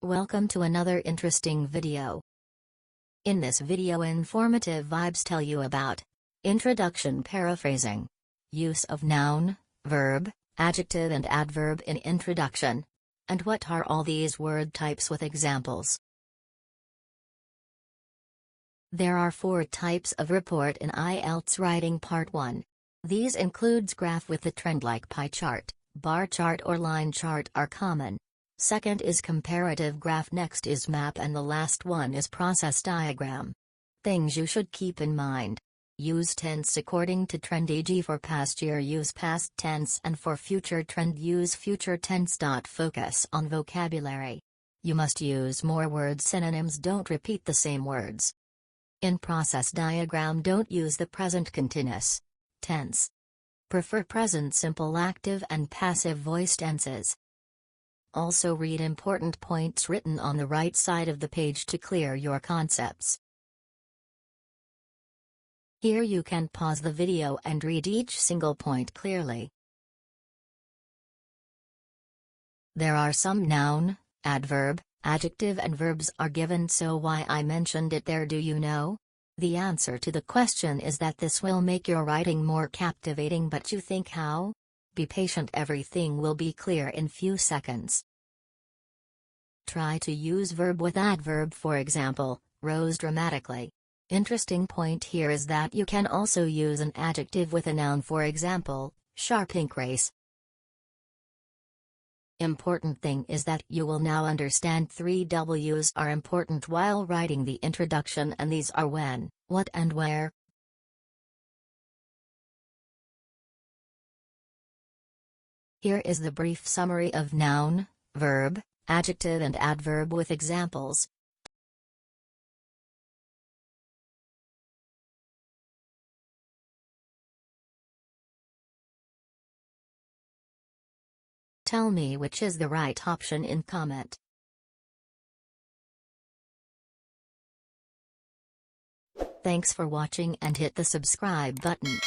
Welcome to another interesting video. In this video, informative vibes tell you about introduction paraphrasing, use of noun, verb, adjective and adverb in introduction, and what are all these word types with examples. There are 4 types of report in IELTS writing part 1. These includes graph with the trend like pie chart, bar chart or line chart are common. Second is comparative graph, next is map, and the last one is process diagram. Things you should keep in mind. Use tense according to trend, e.g. for past year use past tense and for future trend use future tense. Focus on vocabulary. You must use more word synonyms, don't repeat the same words. In process diagram, don't use the present continuous tense. Prefer present simple active and passive voice tenses. Also read important points written on the right side of the page to clear your concepts. Here you can pause the video and read each single point clearly. There are some noun, adverb, adjective and verbs are given, so why I mentioned it there, do you know? The answer to the question is that this will make your writing more captivating, but you think how? Be patient, everything will be clear in few seconds. Try to use verb with adverb, for example, rose dramatically. Interesting point here is that you can also use an adjective with a noun, for example, sharp pink race. Important thing is that you will now understand 3 W's are important while writing the introduction, and these are when, what and where. Here is the brief summary of noun, verb, adjective and adverb with examples. Tell me which is the right option in comment. Thanks for watching and hit the subscribe button.